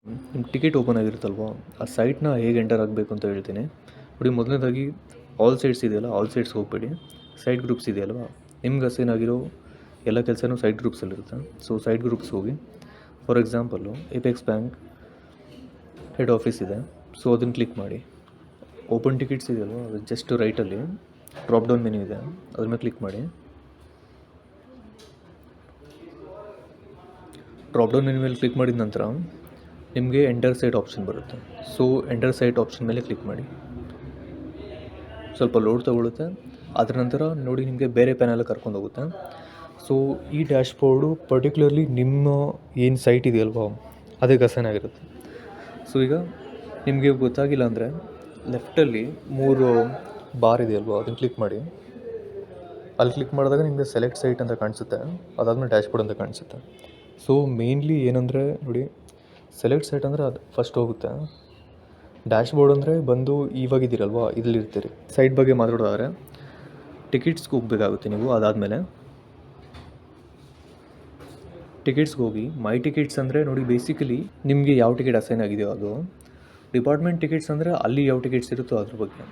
ನಿಮ್ಮ ticket open ಆಗಿರುತ್ತಲ್ವಾ, ಆ ಸೈಟ್ನ ಹೇಗೆ ಎಂಟರ್ ಆಗಬೇಕು ಅಂತ ಹೇಳ್ತೀನಿ ನೋಡಿ. ಮೊದಲನೇದಾಗಿ ಆಲ್ ಸೈಟ್ಸ್ ಇದೆಯಲ್ಲ, ಆಲ್ ಸೈಟ್ಸ್ಗೆ ಹೋಗ್ಬೇಡಿ. ಸೈಟ್ ಗ್ರೂಪ್ಸ್ ಇದೆಯಲ್ವಾ, ನಿಮ್ಗೆ ಅಸೈನ್ ಆಗಿರೋ ಎಲ್ಲ ಕೆಲಸನೂ ಸೈಟ್ ಗ್ರೂಪ್ಸಲ್ಲಿರುತ್ತೆ. ಸೊ ಸೈಟ್ ಗ್ರೂಪ್ಸ್ ಹೋಗಿ, for example apex bank head office ಇದೆ. ಸೊ ಅದನ್ನು ಕ್ಲಿಕ್ ಮಾಡಿ. ಓಪನ್ ಟಿಕೆಟ್ಸ್ ಇದೆಯಲ್ವಾ, ಅದು ಜಸ್ಟ್ ರೈಟಲ್ಲಿ ಡ್ರಾಪ್ ಡೌನ್ ಮೆನ್ಯೂ ಇದೆ, ಅದ್ರ ಮೇಲೆ ಕ್ಲಿಕ್ ಮಾಡಿ. ಡ್ರಾಪ್ ಡೌನ್ ಮೆನ್ಯೂ ಮೇಲೆ ಕ್ಲಿಕ್ ಮಾಡಿದ ನಂತರ ನಿಮಗೆ ಎಂಟರ್ ಸೈಟ್ ಆಪ್ಷನ್ ಬರುತ್ತೆ. ಸೊ ಎಂಟರ್ ಸೈಟ್ ಆಪ್ಷನ್ ಮೇಲೆ ಕ್ಲಿಕ್ ಮಾಡಿ. ಸ್ವಲ್ಪ ಲೋಡ್ ತೊಗೊಳುತ್ತೆ. ಅದರ ನಂತರ ನೋಡಿ ನಿಮಗೆ ಬೇರೆ ಪ್ಯಾನೆಲ್ಲ ಕರ್ಕೊಂಡು ಹೋಗುತ್ತೆ. ಸೊ ಈ ಡ್ಯಾಶ್ಬೋರ್ಡು ಪರ್ಟಿಕ್ಯುಲರ್ಲಿ ನಿಮ್ಮ ಏನು ಸೈಟ್ ಇದೆಯಲ್ವಾ ಅದಕ್ಕೆ ಅಸೈನ್ ಆಗಿರುತ್ತೆ. ಸೊ ಈಗ ನಿಮಗೆ ಗೊತ್ತಾಗಿಲ್ಲ ಅಂದರೆ ಲೆಫ್ಟಲ್ಲಿ 3 ಬಾರ್ ಇದೆಯಲ್ವಾ, ಅದನ್ನು ಕ್ಲಿಕ್ ಮಾಡಿ. ಅಲ್ಲಿ ಕ್ಲಿಕ್ ಮಾಡಿದಾಗ ನಿಮಗೆ ಸೆಲೆಕ್ಟ್ ಸೈಟ್ ಅಂತ ಕಾಣಿಸುತ್ತೆ, ಅದಾದಮೇಲೆ ಡ್ಯಾಶ್ಬೋರ್ಡ್ ಅಂತ ಕಾಣಿಸುತ್ತೆ. ಸೊ ಮೇನ್ಲಿ ಏನಂದರೆ ನೋಡಿ, ಸೆಲೆಕ್ಟ್ ಸೈಟ್ ಅಂದರೆ ಅದು ಫಸ್ಟ್ ಹೋಗುತ್ತೆ. ಡ್ಯಾಶ್ಬೋರ್ಡ್ ಅಂದರೆ ಬಂದು ಇವಾಗಿದ್ದೀರಲ್ವಾ ಇಲ್ಲಿರ್ತೀರಿ. ಸೈಟ್ ಬಗ್ಗೆ ಮಾತಾಡೋದಾದ್ರೆ ಟಿಕೆಟ್ಸ್ಗೆ ಹೋಗಬೇಕಾಗುತ್ತೆ ನೀವು. ಅದಾದಮೇಲೆ ಟಿಕೆಟ್ಸ್ಗೆ ಹೋಗಿ ಮೈ ಟಿಕೆಟ್ಸ್ ಅಂದರೆ ನೋಡಿ, ಬೇಸಿಕಲಿ ನಿಮಗೆ ಯಾವ ಟಿಕೆಟ್ ಅಸೈನ್ ಆಗಿದೆಯೋ ಅದು. ಡಿಪಾರ್ಟ್ಮೆಂಟ್ ಟಿಕೆಟ್ಸ್ ಅಂದರೆ ಅಲ್ಲಿ ಯಾವ ಟಿಕೆಟ್ಸ್ ಇರುತ್ತೋ ಅದ್ರ ಬಗ್ಗೆ.